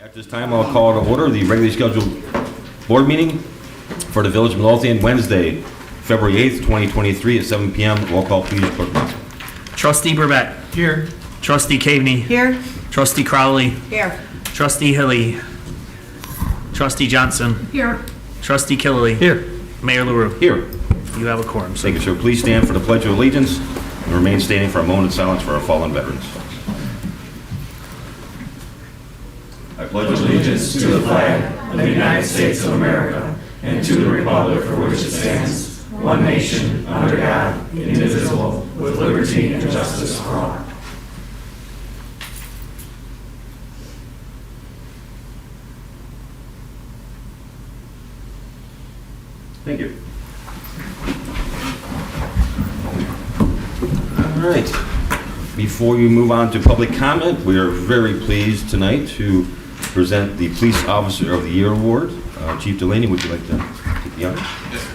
At this time, I'll call to order the regularly scheduled board meeting for the Village of Midlothian, Wednesday, February 8th, 2023 at 7 p.m. Roll call, please, Clerk Marshall. Trustee Burbett. Here. Trustee Caveney. Here. Trustee Crowley. Here. Trustee Hilly. Trustee Johnson. Here. Trustee Killily. Here. Mayor LaRue. Here. You have a quorum, sir. Thank you, sir. Please stand for the Pledge of Allegiance and remain standing for a moment of silence for our fallen veterans. I pledge allegiance to the flag of the United States of America and to the republic for which it stands, one nation, under God, indivisible, with liberty and justice for all. Thank you. All right. Before we move on to public comment, we are very pleased tonight to present the Police Officer of the Year Award. Chief Delaney, would you like to take the honor? Yes, sir.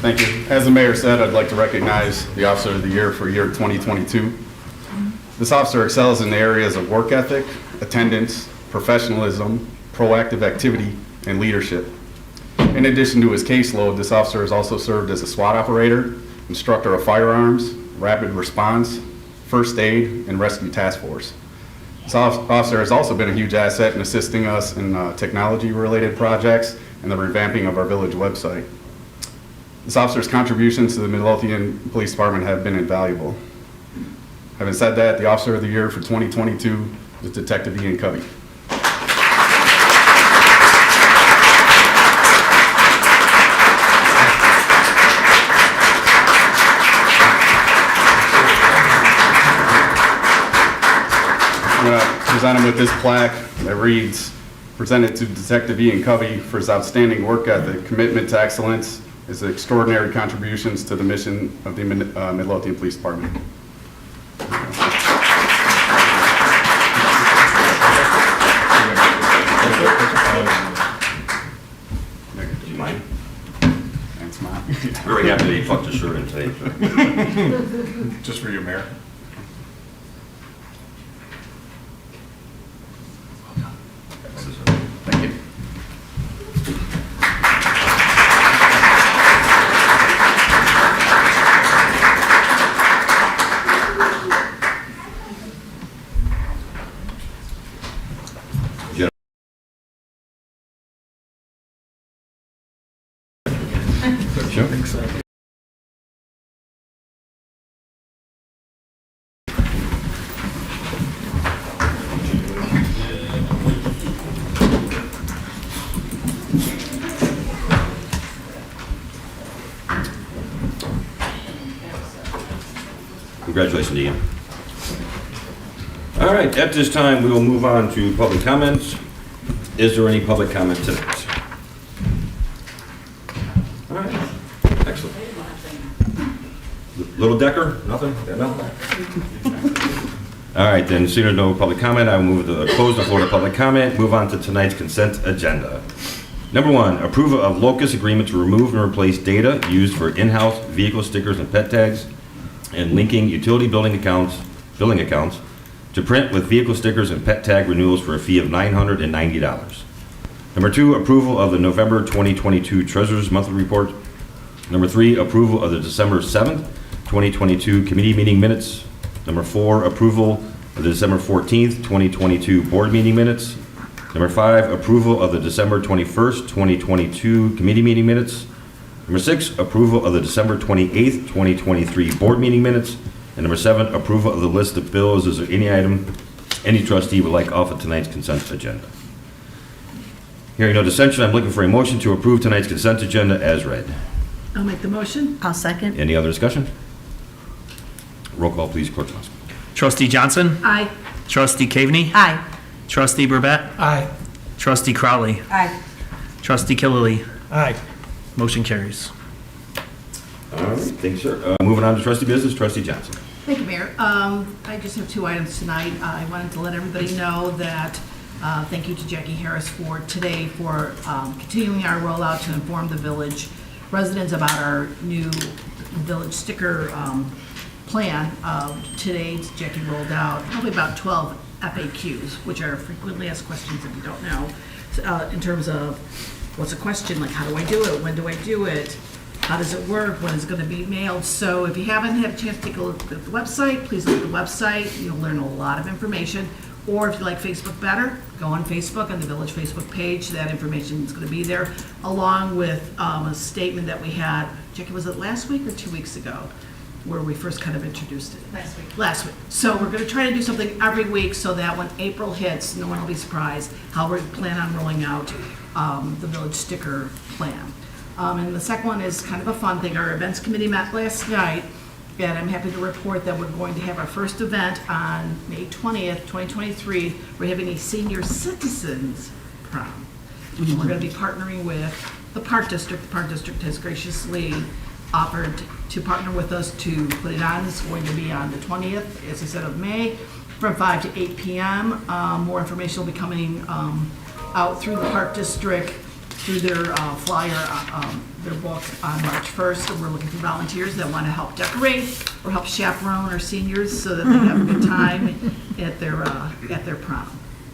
Thank you. As the mayor said, I'd like to recognize the Officer of the Year for year 2022. This officer excels in the areas of work ethic, attendance, professionalism, proactive activity, and leadership. In addition to his caseload, this officer has also served as a SWAT operator, instructor of firearms, rapid response, first aid, and rescue task force. This officer has also been a huge asset in assisting us in technology-related projects and the revamping of our village website. This officer's contributions to the Midlothian Police Department have been invaluable. Having said that, the Officer of the Year for 2022 is Detective Ian Covey. I'm going to present him with this plaque that reads, "Presented to Detective Ian Covey for his outstanding work ethic, commitment to excellence, his extraordinary contributions to the mission of the Midlothian Police Department." Do you mind? Thanks, Matt. Very happy that you tucked the shirt in today. Just for you, Mayor. Thank you. Sure. Congratulations, Ian. All right, at this time, we will move on to public comments. Is there any public comment tonight? All right, excellent. Little Decker, nothing? No? All right, then, seeing no public comment, I will move to close the floor to public comment, move on to tonight's consent agenda. Number one, approval of locus agreement to remove and replace data used for in-house vehicle stickers and pet tags and linking utility billing accounts to print with vehicle stickers and pet tag renewals for a fee of $990. Number two, approval of the November 2022 Treasurer's Monthly Report. Number three, approval of the December 7th, 2022 committee meeting minutes. Number four, approval of the December 14th, 2022 board meeting minutes. Number five, approval of the December 21st, 2022 committee meeting minutes. Number six, approval of the December 28th, 2023 board meeting minutes. And number seven, approval of the list of bills. Is there any item any trustee would like off of tonight's consent agenda? Hearing no dissension, I'm looking for a motion to approve tonight's consent agenda as read. I'll make the motion. I'll second. Any other discussion? Roll call, please, Clerk Thomas. Trustee Johnson. Aye. Trustee Caveney. Aye. Trustee Burbett. Aye. Trustee Crowley. Aye. Trustee Killily. Aye. Motion carries. All right, thank you, sir. Moving on to trustee business, Trustee Johnson. Thank you, Mayor. I just have two items tonight. I wanted to let everybody know that Thank you to Jackie Harris for today for continuing our rollout to inform the village residents about our new village sticker plan. Today, Jackie rolled out probably about 12 FAQs, which are frequently asked questions if you don't know, in terms of what's a question, like how do I do it, when do I do it, how does it work, when is it going to be mailed. So if you haven't had a chance to take a look at the website, please look at the website. You'll learn a lot of information. Or if you like Facebook better, go on Facebook, on the village Facebook page. That information is going to be there, along with a statement that we had, Jackie, was it last week or 2 weeks ago, where we first kind of introduced it? Last week. Last week. So we're going to try to do something every week so that when April hits, no one will be surprised how we plan on rolling out the village sticker plan. And the second one is kind of a fun thing. Our events committee met last night, and I'm happy to report that we're going to have our first event on May 20th, 2023. We're having a senior citizens prom. We're going to be partnering with the Park District. The Park District has graciously offered to partner with us to put it on. It's going to be on the 20th, as I said, of May, from 5 to 8 p.m. More information will be coming out through the Park District, through their flyer, their book on March 1st. And we're looking for volunteers that want to help decorate or help chaperone our seniors so that they have a good time at their prom.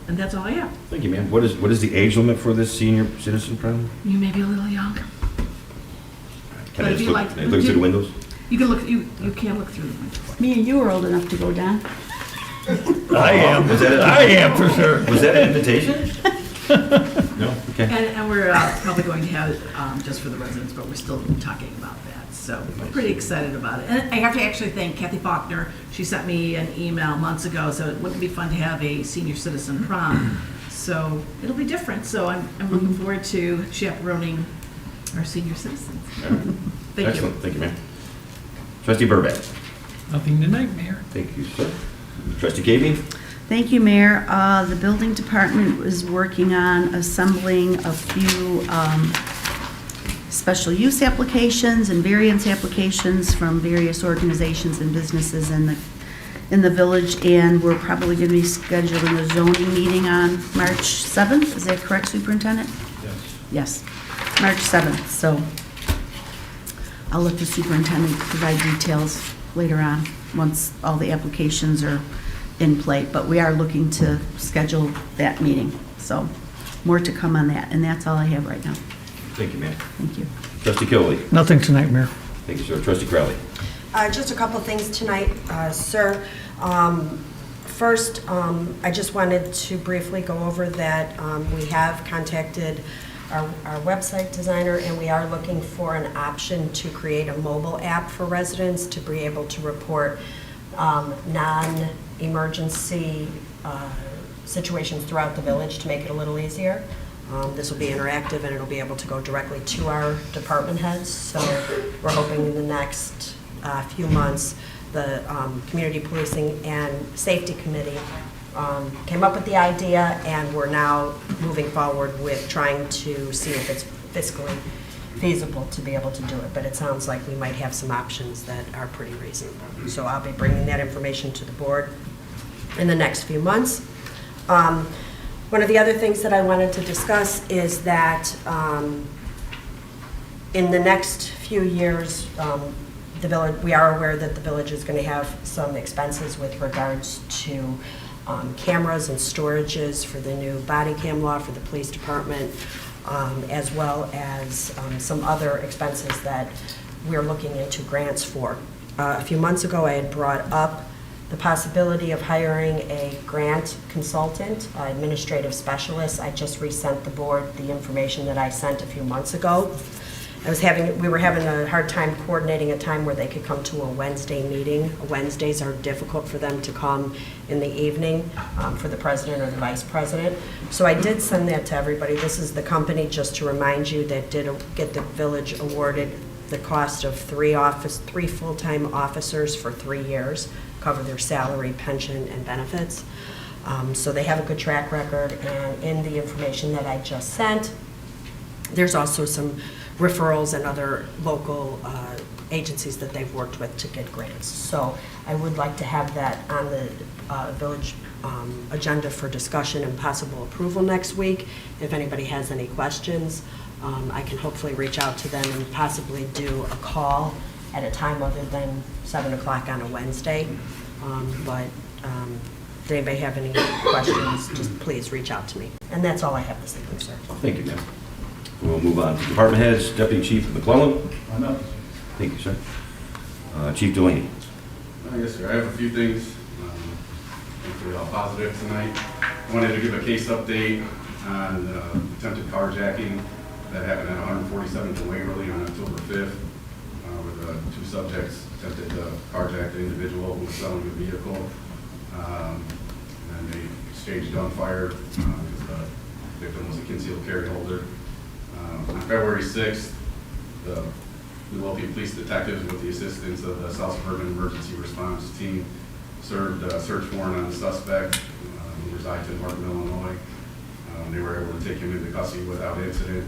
And that's all I have. Thank you, ma'am. What is the age limit for this senior citizen prom? You may be a little young. Can But I if just you look, like- can I look through the windows? You can look. You can look through the windows. Me and you are old enough to go down. I am. I am for sure. Was that an invitation? No? Okay. And we're probably going to have it just for the residents, but we're still talking about that. So we're pretty excited about it. And I have to actually thank Kathy Faulkner. She sent me an email months ago, so it wouldn't be fun to have a senior citizen prom. So it'll be different. So I'm looking forward to chaperoning our senior citizens. Thank Excellent. you. Thank you, ma'am. Trustee Burbank. Nothing tonight, Mayor. Thank you, sir. Trustee Gaby. Thank you, Mayor. The building department is working on assembling a few special use applications and variance applications from various organizations and businesses in the village, and we're probably going to be scheduling a zoning meeting on March 7th. Is that correct, Superintendent? Yes. Yes, March 7th. So I'll let the superintendent provide details later on once all the applications are in play, but we are looking to schedule that meeting. So more to come on that, and that's all I have right now. Thank you, ma'am. Thank you. Trustee Killelea. Nothing tonight, Mayor. Thank you, sir. Trustee Crowley. Just a couple things tonight, sir. First, I just wanted to briefly go over that we have contacted our website designer, and we are looking for an option to create a mobile app for residents to be able to report non-emergency situations throughout the village to make it a little easier. This will be interactive, and it'll be able to go directly to our department heads. So we're hoping in the next few months, the Community Policing and Safety Committee came up with the idea, and we're now moving forward with trying to see if it's fiscally feasible to be able to do it. But it sounds like we might have some options that are pretty reasonable. So I'll be bringing that information to the board in the next few months. One of the other things that I wanted to discuss is that in the next few years, the village, we are aware that the village is going to have some expenses with regards to cameras and storages for the new body cam law for the police department, as well as some other expenses that we're looking into grants for. A few months ago, I had brought up the possibility of hiring a grant consultant, administrative specialist. I just resent the board the information that I sent a few months ago. We were having a hard time coordinating a time where they could come to a Wednesday meeting. Wednesdays are difficult for them to come in the evening for the president or the vice president. So I did send that to everybody. This is the company, just to remind you, that did get the village awarded the cost of three full-time officers for 3 years, cover their salary, pension, and benefits. So they have a good track record, and in the information that I just sent, there's also some referrals and other local agencies that they've worked with to get grants. So I would like to have that on the village agenda for discussion and possible approval next week. If anybody has any questions, I can hopefully reach out to them and possibly do a call at a time other than 7 o'clock on a Wednesday. But if anybody have any questions, just please reach out to me. And that's all I have this evening, sir. Thank you, ma'am. We'll move on to department heads. Deputy Chief McClellan. Thank you, sir. Chief Delaney. Yes, sir. I have a few things. Hopefully all positive tonight. I wanted to give a case update on attempted carjacking that happened at 147th and Waverly on October 5th, where the two subjects attempted to carjack the individual who was selling the vehicle. And they exchanged gunfire because the victim was a concealed carry holder. On February 6th, the Midlothian police detectives, with the assistance of the South Suburban Emergency Response Team, served a search warrant on the suspect who resides in Martin, Illinois. They were able to take him into custody without incident.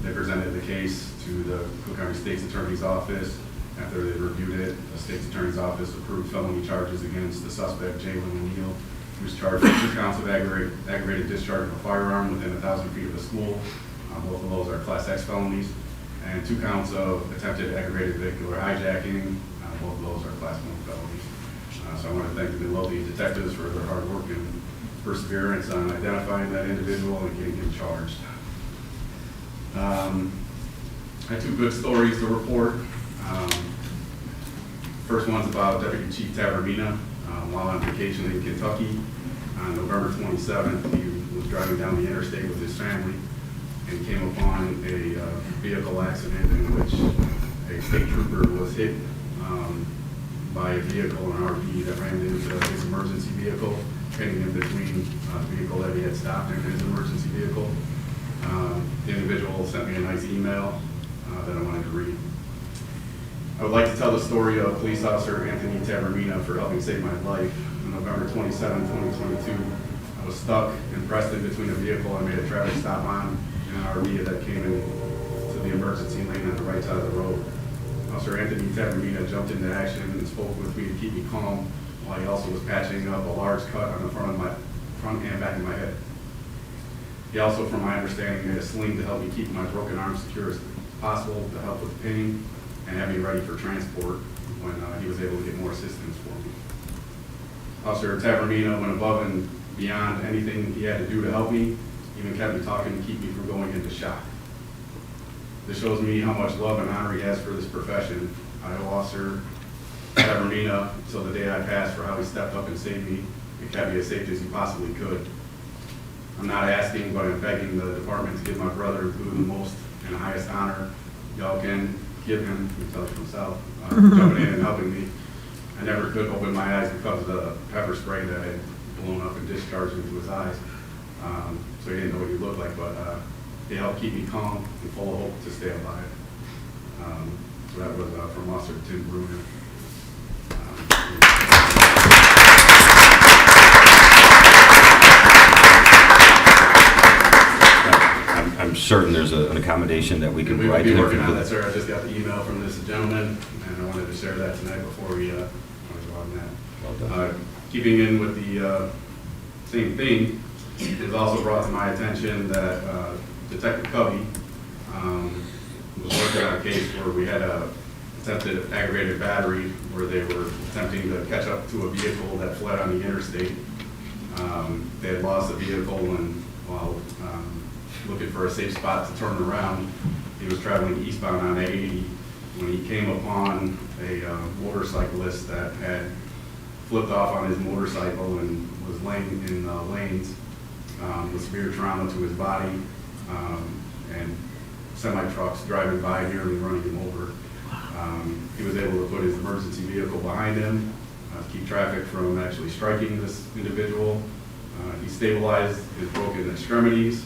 They presented the case to the Cook County State's Attorney's Office. After they reviewed it, the State's Attorney's Office approved felony charges against the suspect, Jalen O'Neill, who was charged with 2 counts of aggravated discharge of a firearm within 1,000 feet of the school. Both of those are Class X felonies. And 2 counts of attempted aggravated vehicular hijacking. Both of those are Class 1 felonies. So I want to thank the Midlothian detectives for their hard work and perseverance on identifying that individual and getting him charged. I have 2 good stories to report. First one's about Deputy Chief Tavermina. While on vacation in Kentucky on November 27th, he was driving down the interstate with his family and came upon a vehicle accident in which a state trooper was hit by a vehicle, an RV, that ran into his emergency vehicle, pinning in between the vehicle that he had stopped and his emergency vehicle. The individual sent me a nice email that I wanted to read. I would like to tell the story of police officer Anthony Tavermina for helping save my life. On November 27, 2022, I was stuck and pressed in between a vehicle I made a traffic stop on and an RV that came in to the emergency lane on the right side of the road. Officer Anthony Tavermina jumped into action and spoke with me to keep me calm, while he also was patching up a large cut on the front and back of my head. He also, from my understanding, made a sling to help me keep my broken arm secure as possible to help with pain and have me ready for transport when he was able to get more assistance for me. Officer Tavermina went above and beyond anything he had to do to help me, even kept me talking to keep me from going into shock. This shows me how much love and honor he has for this profession. I owe Officer Tavermina till the day I pass for how he stepped up and saved me and kept me as safe as he possibly could. I'm not asking, but I'm begging the department to give my brother who the most and highest honor y'all can give him. He tells himself, jumping in and helping me. I never could open my eyes because of the pepper spray that had blown up and discharged into his eyes. So he didn't know what he looked like, but they helped keep me calm and full of hope to stay alive. So that was from Officer Tim Bruner. I'm certain there's an accommodation that we can We provide. will be to working him. on that, sir. I just got the email from this gentleman, and I wanted to share that tonight before we go on that. Well done. Keeping in with the same thing, it was also brought to my attention that Detective Covey was working on a case where we had a attempted aggravated battery where they were attempting to catch up to a vehicle that fled on the interstate. They had lost the vehicle, and while looking for a safe spot to turn around, he was traveling eastbound on 80 when he came upon a motorcyclist that had flipped off on his motorcycle and was laying in lanes with severe trauma to his body, and semi-trucks driving by nearly running him over. He was able to put his emergency vehicle behind him to keep traffic from actually striking this individual. He stabilized his broken extremities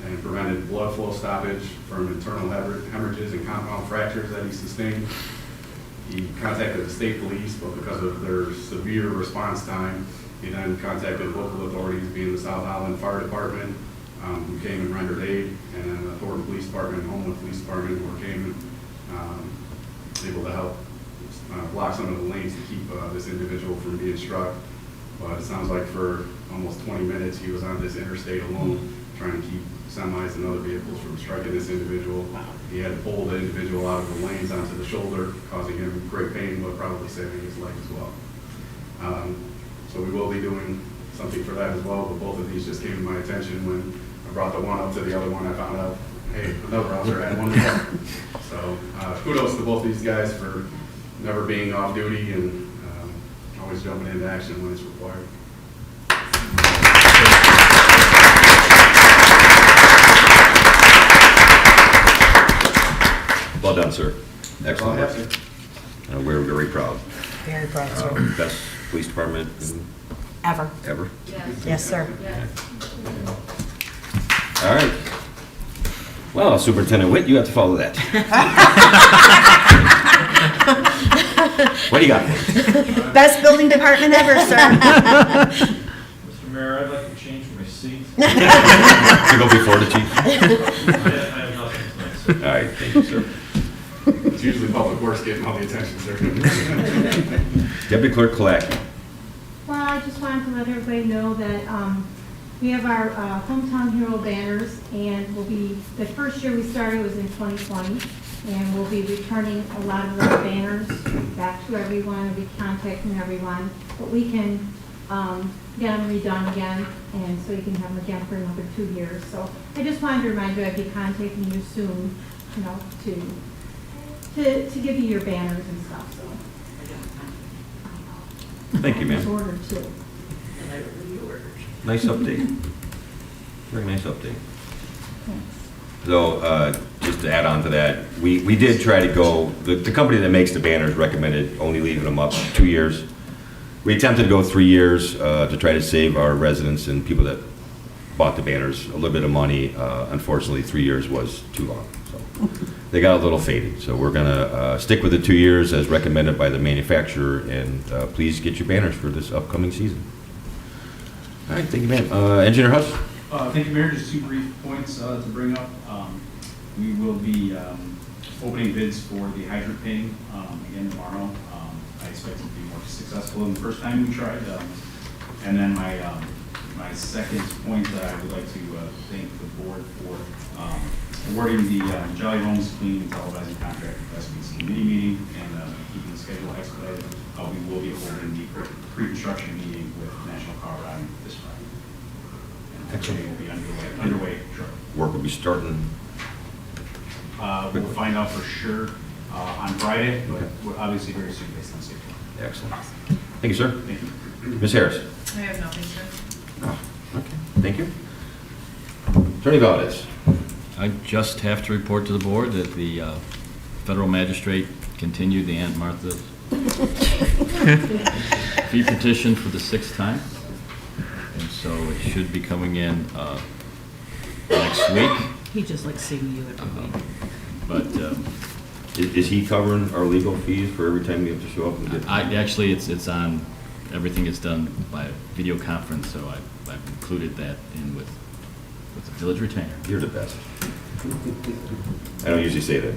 and prevented blood flow stoppage from internal hemorrhages and compound fractures that he sustained. He contacted the state police, but because of their severe response time, he then contacted local authorities, being the South Holland Fire Department, who came and rendered aid, and then the Thornton Police Department, Homewood Police Department, who came and able to help block some of the lanes to keep this individual from being struck. But it sounds like for almost 20 minutes he was on this interstate alone, trying to keep semis and other vehicles from striking this individual. He had to pull the individual out of the lanes onto the shoulder, causing him great pain, but probably saving his life as well. So we will be doing something for that as well, but both of these just came to my attention when I brought the one up to the other one. I found out, hey, another officer had one more. So kudos to both these guys for never being off duty and always jumping into action when it's required. Well done, sir. Excellent Well, work. We're very proud. Very proud, sir. Best police department Ever. ever. Yes, sir. All right. Well, Superintendent Witt, you have to follow that. What do you got? Best building department ever, sir. Mr. Mayor, I'd like to change my seat. To go before the chief? I have nothing tonight, sir. All right, thank you, sir. It's usually Public Works getting all the attention, sir. Deputy Clerk Kalaki. Well, I just wanted to let everybody know that we have our Hometown Hero banners, and the first year we started was in 2020, and we'll be returning a lot of those banners back to everyone, we'll be contacting everyone, but we can get them redone again, and so you can have them again for another 2 years. So I just wanted to remind you, I'd be contacting you soon, you know, to give you your banners and stuff, so. Thank you, It's ma'am. ordered too. Nice update. Very nice update. So, just to add on to that, we did try to go, the company that makes the banners recommended only leaving them up 2 years. We attempted to go 3 years to try to save our residents and people that bought the banners a little bit of money. Unfortunately, 3 years was too long, so they got a little faded. So we're gonna stick with the 2 years as recommended by the manufacturer, and please get your banners for this upcoming season. All right, thank you, ma'am. Engineer Huss? Thank you, Mayor. Just 2 brief points to bring up. We will be opening bids for the hydrant painting again tomorrow. I expect it to be more successful than the first time we tried. And then my second point, I would like to thank the board for awarding the Jolly Homes cleaning and televising contract for last week's committee meeting and keeping the schedule expedited. We will be holding the pre-construction meeting with National Car Riding this Friday. Excellent. It will be underway shortly. Work will be starting. We'll find out for sure on Friday, but we're obviously very soon based on safety. Excellent. Thank you, sir. Thank you. Ms. Harris? I have nothing, sir. Oh, okay. Thank you. Attorney Valdez? I just have to report to the board that the federal magistrate continued the Aunt Martha fee petition for the 6th time. And so it should be coming in next week. He just likes seeing you every week. But Is he covering our legal fees for every time we have to show up and get? actually, it's on, everything is done by video conference, so I've included that in with the village retainer. You're the best. I don't usually say that.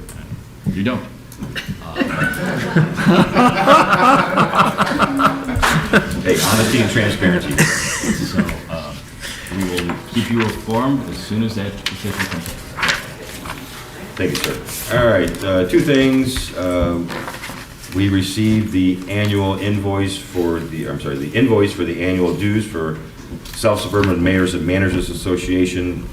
You don't. Hey, honesty and transparency. So we will keep you informed as soon as that decision comes out. Thank you, sir. All right, 2 things. We received the annual invoice for the invoice for the annual dues for South Suburban Mayors and Managers Association.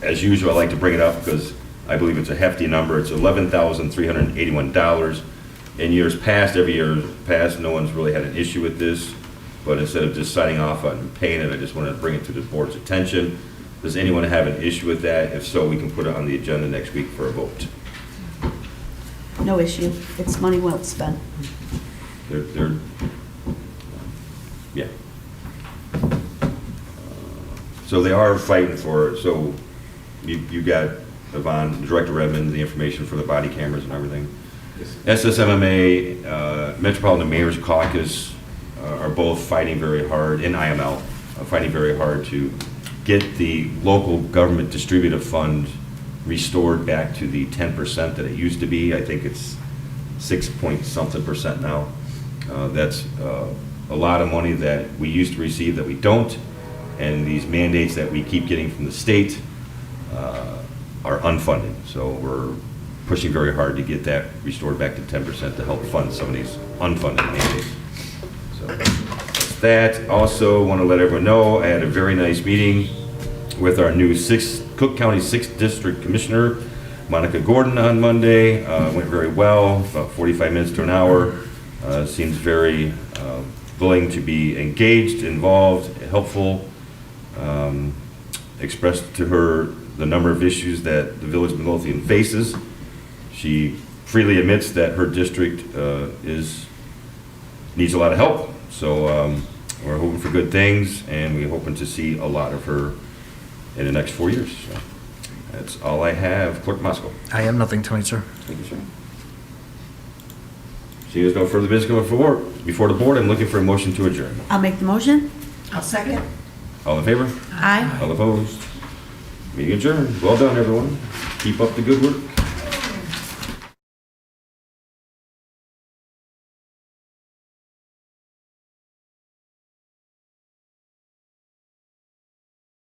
As usual, I like to bring it up because I believe it's a hefty number. It's $11,381. In years past, every year past, no one's really had an issue with this. But instead of just signing off on paying it, I just wanted to bring it to the board's attention. Does anyone have an issue with that? If so, we can put it on the agenda next week for a vote. No issue. It's money well spent. They're yeah. So they are fighting for it. So you got, Yvonne, Director Redmond, the information for the body cameras and everything. SSMMA, Metropolitan Mayor's Caucus are both fighting very hard, in IML, fighting very hard to get the local government distributive fund restored back to the 10% that it used to be. I think it's 6 point something percent now. That's a lot of money that we used to receive that we don't, and these mandates that we keep getting from the state are unfunded. So we're pushing very hard to get that restored back to 10% to help fund some of these unfunded mandates. So that's that. Also want to let everyone know I had a very nice meeting with our new Cook County 6th District Commissioner, Monica Gordon, on Monday. Went very well, about 45 minutes to an hour. Seems very willing to be engaged, involved, helpful. Expressed to her the number of issues that the village of Midlothian faces. She freely admits that her district needs a lot of help. So we're hoping for good things, and we're hoping to see a lot of her in the next 4 years. So that's all I have. Clerk Moscow. I have nothing tonight, sir. Thank you, sir. Seeing there's no further business coming forward before the board, I'm looking for a motion to adjourn. I'll make the motion. I'll second. All in favor? Aye. All opposed? Meeting adjourned. Well done, everyone. Keep up the good work.